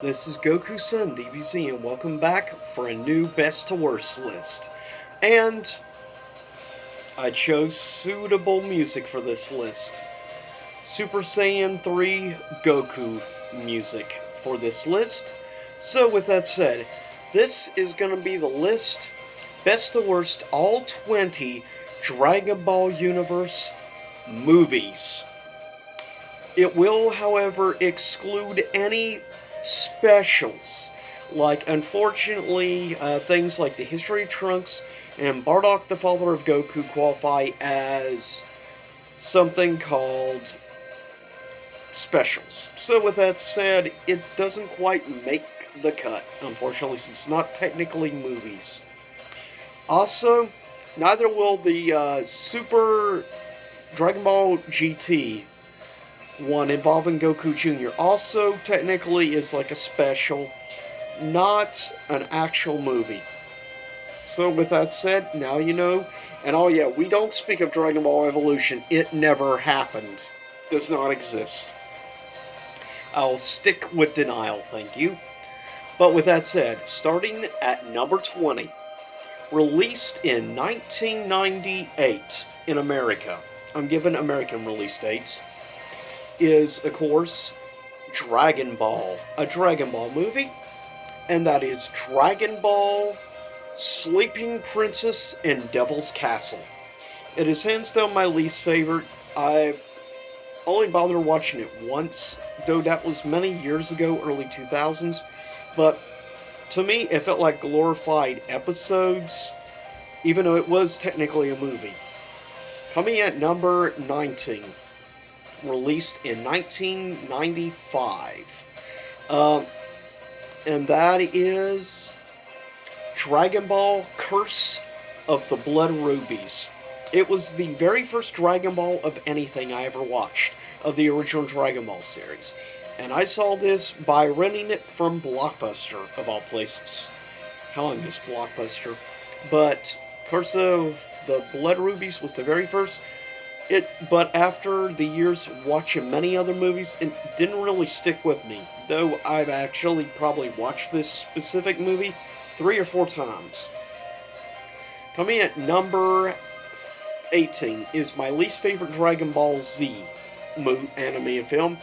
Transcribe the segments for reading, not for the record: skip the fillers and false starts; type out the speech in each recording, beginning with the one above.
This is Goku Sun DBZ, and welcome back for a new best to worst list. And I chose suitable music for this list. Super Saiyan 3 Goku music for this list. So, with that said, this is going to be the list best to worst all 20 Dragon Ball Universe movies. It will, however, exclude any specials. Like, unfortunately, things like the History of Trunks and Bardock the Father of Goku qualify as something called specials. So, with that said, it doesn't quite make the cut, unfortunately, since it's not technically movies. Also, neither will the Super Dragon Ball GT one involving Goku Jr. also technically is like a special, not an actual movie. So with that said, now you know. And oh yeah, we don't speak of Dragon Ball Evolution. It never happened. Does not exist. I'll stick with denial, thank you. But with that said, starting at number 20, released in 1998 in America. I'm giving American release dates. Is, of course, Dragon Ball, a Dragon Ball movie, and that is Dragon Ball Sleeping Princess and Devil's Castle. It is hands down my least favorite. I only bothered watching it once, though that was many years ago, early 2000s, but to me, it felt like glorified episodes, even though it was technically a movie. Coming at number 19, released in 1995. And that is Dragon Ball Curse of the Blood Rubies. It was the very first Dragon Ball of anything I ever watched, of the original Dragon Ball series. And I saw this by renting it from Blockbuster, of all places. How I miss Blockbuster. But Curse of the Blood Rubies was the very first. But after the years watching many other movies, it didn't really stick with me. Though I've actually probably watched this specific movie 3 or 4 times. Coming at number 18 is my least favorite Dragon Ball Z anime and film.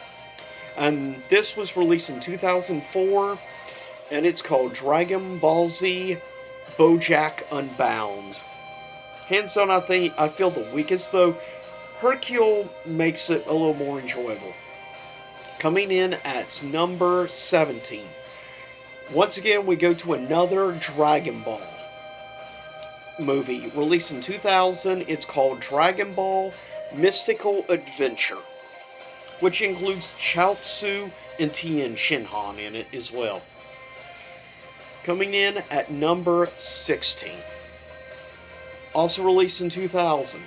And this was released in 2004, and it's called Dragon Ball Z BoJack Unbound. Hands down, I feel the weakest though. Hercule makes it a little more enjoyable. Coming in at number 17. Once again, we go to another Dragon Ball movie released in 2000. It's called Dragon Ball Mystical Adventure, which includes Chaozu and Tien Shinhan in it as well. Coming in at number 16. Also released in 2000.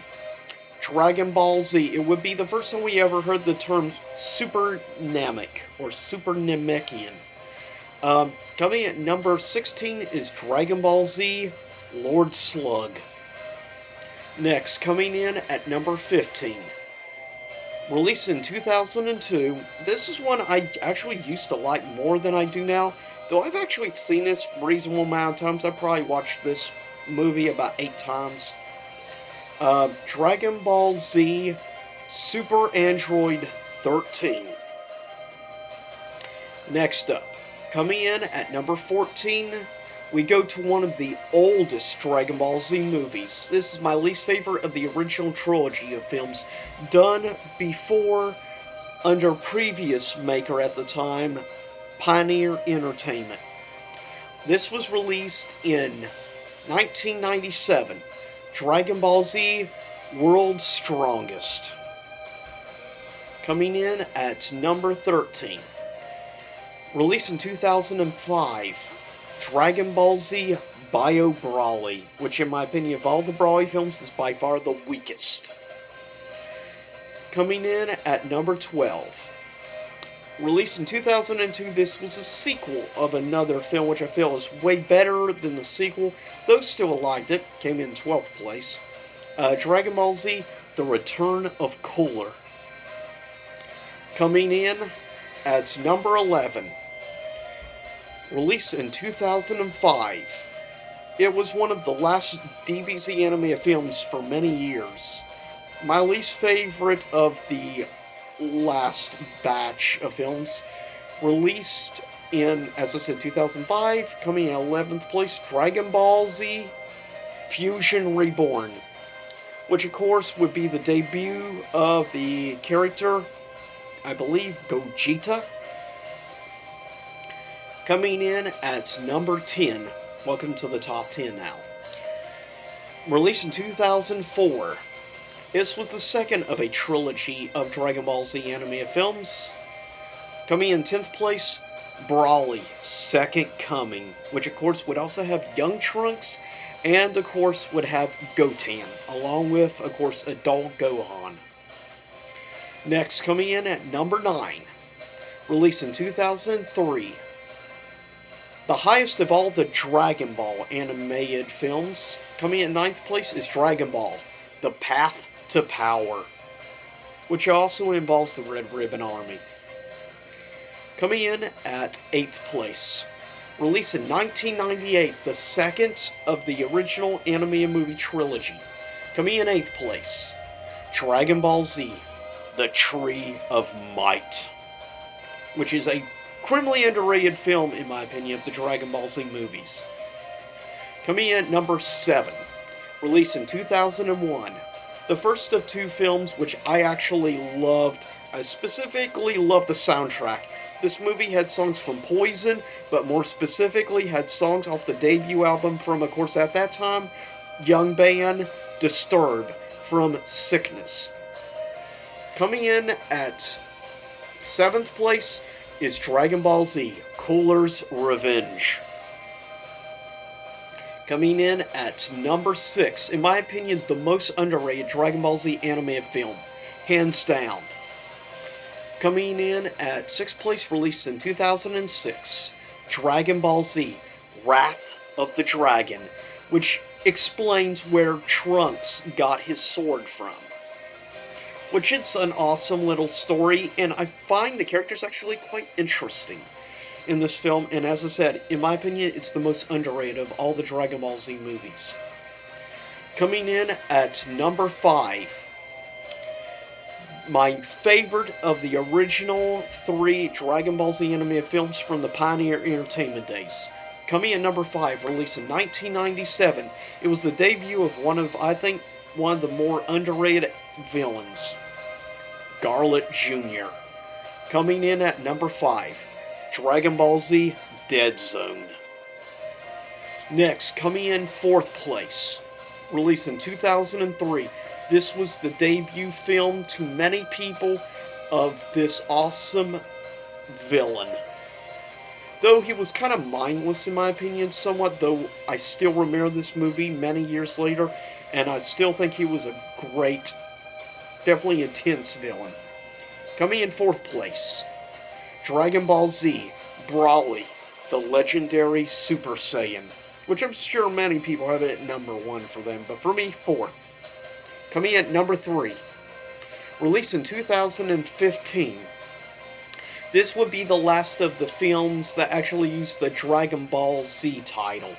Dragon Ball Z. It would be the first time we ever heard the term Super Namek or Super Namekian. Coming at number 16 is Dragon Ball Z Lord Slug. Next, coming in at number 15. Released in 2002, this is one I actually used to like more than I do now. Though I've actually seen this a reasonable amount of times. I probably watched this movie about 8 times. Dragon Ball Z Super Android 13. Next up, coming in at number 14, we go to one of the oldest Dragon Ball Z movies. This is my least favorite of the original trilogy of films done before, under previous maker at the time, Pioneer Entertainment. This was released in 1997. Dragon Ball Z World's Strongest. Coming in at number 13. Released in 2005. Dragon Ball Z Bio Broly, which in my opinion of all the Broly films is by far the weakest. Coming in at number 12. Released in 2002, this was a sequel of another film which I feel is way better than the sequel, though still liked it. Came in 12th place. Dragon Ball Z The Return of Cooler. Coming in at number 11. Released in 2005. It was one of the last DBZ anime films for many years. My least favorite of the last batch of films. Released in, as I said, 2005, coming in 11th place, Dragon Ball Z Fusion Reborn, which of course would be the debut of the character, I believe, Gogeta. Coming in at number 10. Welcome to the top 10 now. Released in 2004. This was the second of a trilogy of Dragon Ball Z anime films. Coming in 10th place, Broly, Second Coming, which of course would also have Young Trunks, and of course would have Goten, along with, of course, adult Gohan. Next, coming in at number 9, released in 2003. The highest of all the Dragon Ball animated films, coming in 9th place, is Dragon Ball, The Path to Power, which also involves the Red Ribbon Army. Coming in at 8th place, released in 1998, the second of the original anime and movie trilogy. Coming in 8th place, Dragon Ball Z, The Tree of Might, which is a criminally underrated film, in my opinion, of the Dragon Ball Z movies. Coming in at number 7, released in 2001, the first of two films which I actually loved. I specifically loved the soundtrack. This movie had songs from Poison, but more specifically had songs off the debut album from, of course, at that time, young band Disturbed from Sickness. Coming in at 7th place is Dragon Ball Z, Cooler's Revenge. Coming in at number 6, in my opinion, the most underrated Dragon Ball Z animated film, hands down. Coming in at 6th place, released in 2006, Dragon Ball Z, Wrath of the Dragon, which explains where Trunks got his sword from. Which is an awesome little story, and I find the characters actually quite interesting in this film, and as I said, in my opinion, it's the most underrated of all the Dragon Ball Z movies. Coming in at number 5, my favorite of the original 3 Dragon Ball Z animated films from the Pioneer Entertainment days. Coming in number 5, released in 1997, it was the debut of one of the more underrated villains, Garlic Jr. Coming in at number 5, Dragon Ball Z Dead Zone. Next, coming in 4th place, released in 2003, this was the debut film to many people of this awesome villain. Though he was kind of mindless in my opinion somewhat, though I still remember this movie many years later, and I still think he was a great, definitely intense villain. Coming in 4th place, Dragon Ball Z, Broly, the legendary Super Saiyan, which I'm sure many people have it at number 1 for them, but for me, 4th. Coming in at number 3, released in 2015, this would be the last of the films that actually used the Dragon Ball Z title.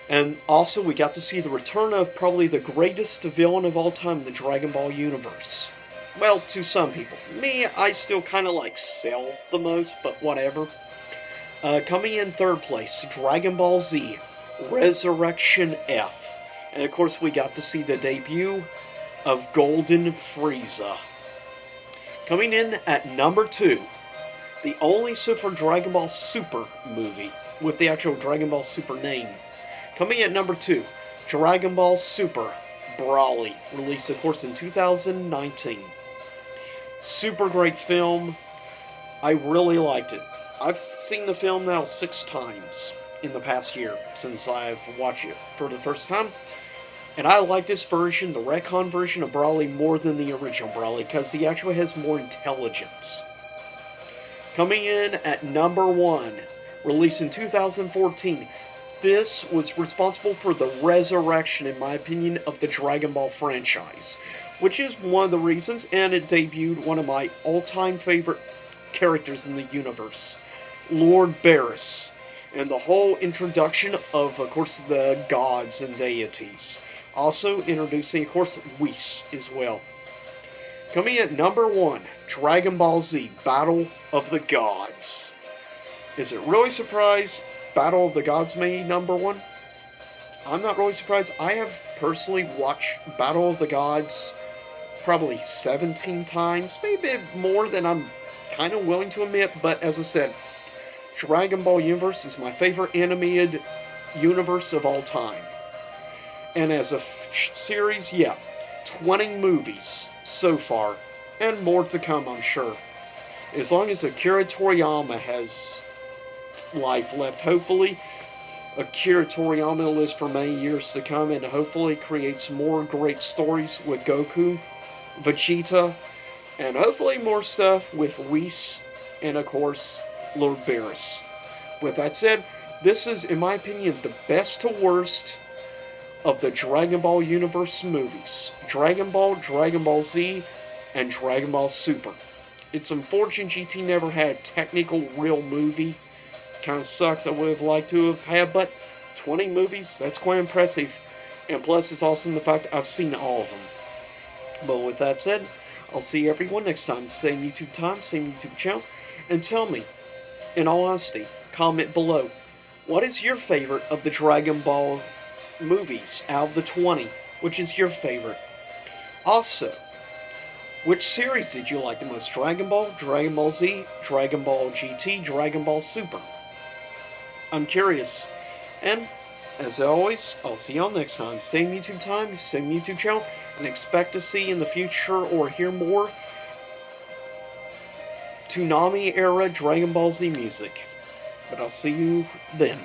And also, we got to see the return of probably the greatest villain of all time in the Dragon Ball universe. Well, to some people. Me, I still kind of like Cell the most, but whatever. Coming in 3rd place, Dragon Ball Z, Resurrection F. And of course, we got to see the debut of Golden Frieza. Coming in at number 2, the only Super Dragon Ball Super movie with the actual Dragon Ball Super name. Coming at number 2, Dragon Ball Super Broly, released of course in 2019. Super great film. I really liked it. I've seen the film now 6 times in the past year since I've watched it for the first time. And I like this version, the retcon version of Broly, more than the original Broly, because he actually has more intelligence. Coming in at number 1, released in 2014, this was responsible for the resurrection, in my opinion, of the Dragon Ball franchise, which is one of the reasons, and it debuted one of my all-time favorite characters in the universe, Lord Barris, and the whole introduction of course, the gods and deities. Also introducing, of course, Whis as well. Coming at number 1, Dragon Ball Z Battle of the Gods. Is it really surprised Battle of the Gods made number 1? I'm not really surprised. I have personally watched Battle of the Gods probably 17 times, maybe more than I'm kind of willing to admit, but as I said, Dragon Ball Universe is my favorite animated universe of all time. And as a series, yeah, 20 movies so far, and more to come, I'm sure. As long as Akira Toriyama has life left, hopefully, Akira Toriyama lives for many years to come and hopefully creates more great stories with Goku, Vegeta, and hopefully more stuff with Whis and, of course, Lord Barris. With that said, this is, in my opinion, the best to worst of the Dragon Ball Universe movies. Dragon Ball Z, and Dragon Ball Super. It's unfortunate GT never had a technical real movie. Kind of sucks. I would have liked to have had, but 20 movies, that's quite impressive. And plus, it's awesome the fact that I've seen all of them. But with that said, I'll see everyone next time. Same YouTube time, same YouTube channel. And tell me, in all honesty, comment below, what is your favorite of the Dragon Ball movies out of the 20? Which is your favorite? Also, which series did you like the most? Dragon Ball Z, Dragon Ball GT, Dragon Ball Super? I'm curious. And, as always, I'll see y'all next time. Same YouTube time, same YouTube channel, and expect to see in the future or hear more Toonami era Dragon Ball Z music. But I'll see you then.